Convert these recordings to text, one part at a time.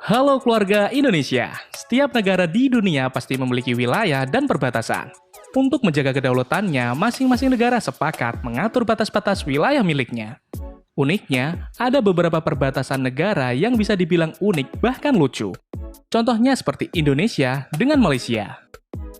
Halo keluarga Indonesia, setiap negara di dunia pasti memiliki wilayah dan perbatasan. Untuk menjaga kedaulatannya, masing-masing negara sepakat mengatur batas-batas wilayah miliknya. Uniknya, ada beberapa perbatasan negara yang bisa dibilang unik bahkan lucu. Contohnya seperti Indonesia dengan Malaysia.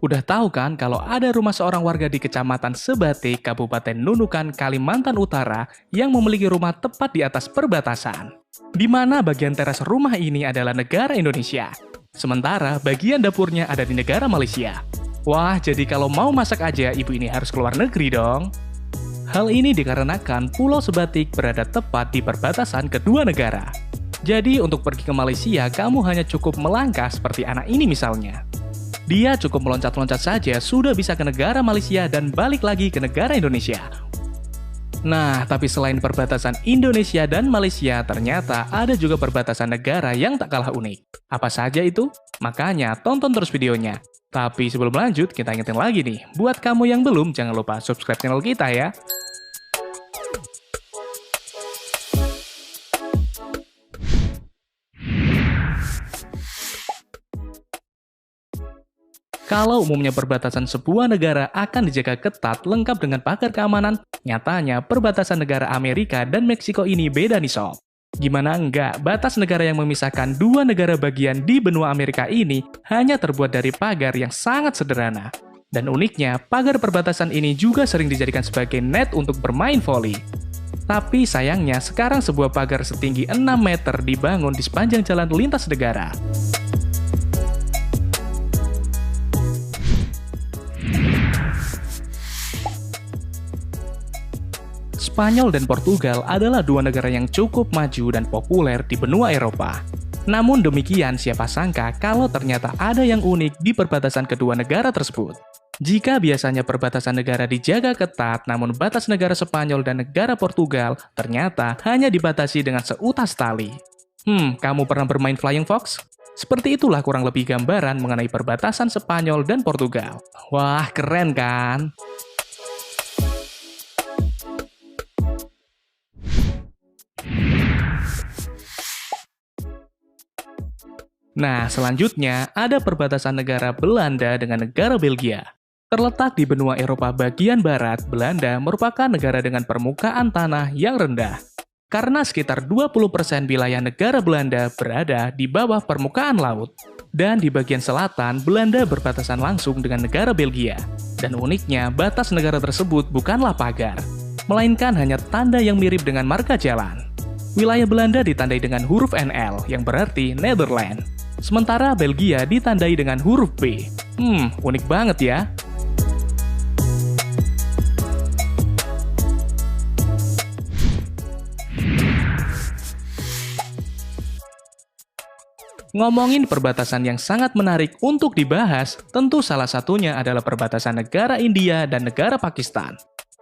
Udah tahu kan kalau ada rumah seorang warga di Kecamatan Sebatik, Kabupaten Nunukan, Kalimantan Utara yang memiliki rumah tepat di atas perbatasan. Di mana bagian teras rumah ini adalah negara Indonesia. Sementara bagian dapurnya ada di negara Malaysia. Wah, jadi kalau mau masak aja ibu ini harus keluar negeri dong. Hal ini dikarenakan Pulau Sebatik berada tepat di perbatasan kedua negara. Jadi untuk pergi ke Malaysia, kamu hanya cukup melangkah seperti anak ini misalnya. Dia cukup meloncat-loncat saja sudah bisa ke negara Malaysia dan balik lagi ke negara Indonesia. Nah, tapi selain perbatasan Indonesia dan Malaysia, ternyata ada juga perbatasan negara yang tak kalah unik. Apa saja itu? Makanya tonton terus videonya. Tapi sebelum lanjut, kita ingetin lagi nih, buat kamu yang belum, jangan lupa subscribe channel kita ya. Kalau umumnya perbatasan sebuah negara akan dijaga ketat lengkap dengan pagar keamanan, nyatanya perbatasan negara Amerika dan Meksiko ini beda nih sob. Gimana enggak, batas negara yang memisahkan dua negara bagian di benua Amerika ini hanya terbuat dari pagar yang sangat sederhana. Dan uniknya, pagar perbatasan ini juga sering dijadikan sebagai net untuk bermain voli. Tapi sayangnya, sekarang sebuah pagar setinggi 6 meter dibangun di sepanjang jalan lintas negara. Spanyol dan Portugal adalah dua negara yang cukup maju dan populer di benua Eropa. Namun demikian, siapa sangka kalau ternyata ada yang unik di perbatasan kedua negara tersebut. Jika biasanya perbatasan negara dijaga ketat, namun batas negara Spanyol dan negara Portugal ternyata hanya dibatasi dengan seutas tali. Kamu pernah bermain Flying Fox? Seperti itulah kurang lebih gambaran mengenai perbatasan Spanyol dan Portugal. Wah, keren kan? Nah, selanjutnya ada perbatasan negara Belanda dengan negara Belgia. Terletak di benua Eropa bagian barat, Belanda merupakan negara dengan permukaan tanah yang rendah. Karena sekitar 20% wilayah negara Belanda berada di bawah permukaan laut. Dan di bagian selatan, Belanda berbatasan langsung dengan negara Belgia. Dan uniknya, batas negara tersebut bukanlah pagar, melainkan hanya tanda yang mirip dengan marka jalan. Wilayah Belanda ditandai dengan huruf NL, yang berarti Netherlands. Sementara Belgia ditandai dengan huruf B. Unik banget ya. Ngomongin perbatasan yang sangat menarik untuk dibahas, tentu salah satunya adalah perbatasan negara India dan negara Pakistan.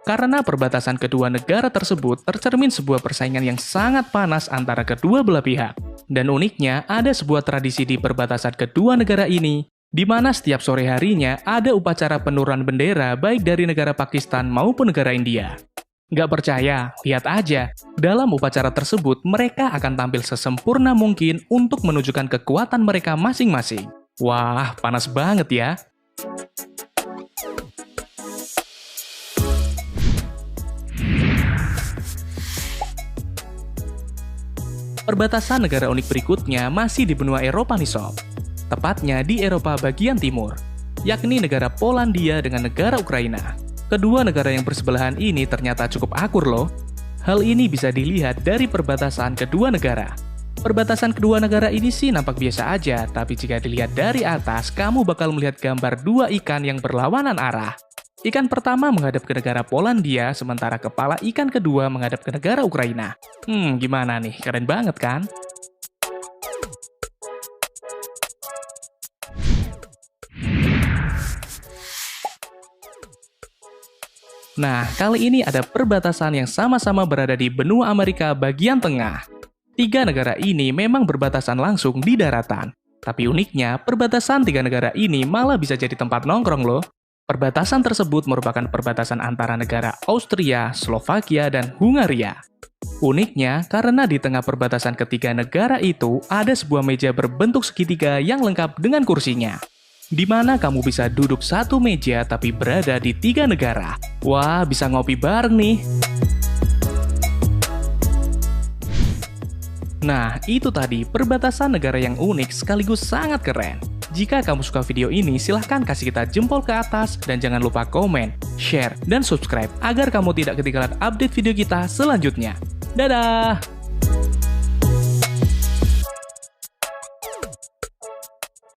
Karena perbatasan kedua negara tersebut tercermin sebuah persaingan yang sangat panas antara kedua belah pihak. Dan uniknya, ada sebuah tradisi di perbatasan kedua negara ini, di mana setiap sore harinya ada upacara penurunan bendera baik dari negara Pakistan maupun negara India. Nggak percaya? Lihat aja. Dalam upacara tersebut, mereka akan tampil sesempurna mungkin untuk menunjukkan kekuatan mereka masing-masing. Wah, panas banget ya. Perbatasan negara unik berikutnya masih di benua Eropa nih sob. Tepatnya di Eropa bagian timur, yakni negara Polandia dengan negara Ukraina. Kedua negara yang bersebelahan ini ternyata cukup akur loh. Hal ini bisa dilihat dari perbatasan kedua negara. Perbatasan kedua negara ini sih nampak biasa aja, tapi jika dilihat dari atas, kamu bakal melihat gambar dua ikan yang berlawanan arah. Ikan pertama menghadap ke negara Polandia, sementara kepala ikan kedua menghadap ke negara Ukraina. Gimana nih? Keren banget kan? Nah, kali ini ada perbatasan yang sama-sama berada di benua Amerika bagian tengah. Tiga negara ini memang berbatasan langsung di daratan. Tapi uniknya, perbatasan tiga negara ini malah bisa jadi tempat nongkrong loh. Perbatasan tersebut merupakan perbatasan antara negara Austria, Slovakia, dan Hungaria. Uniknya, karena di tengah perbatasan ketiga negara itu ada sebuah meja berbentuk segitiga yang lengkap dengan kursinya. Di mana kamu bisa duduk satu meja tapi berada di 3 negara. Wah, bisa ngopi bareng nih. Nah, itu tadi perbatasan negara yang unik sekaligus sangat keren. Jika kamu suka video ini, silahkan kasih kita jempol ke atas dan jangan lupa komen, share, dan subscribe agar kamu tidak ketinggalan update video kita selanjutnya. Dadah!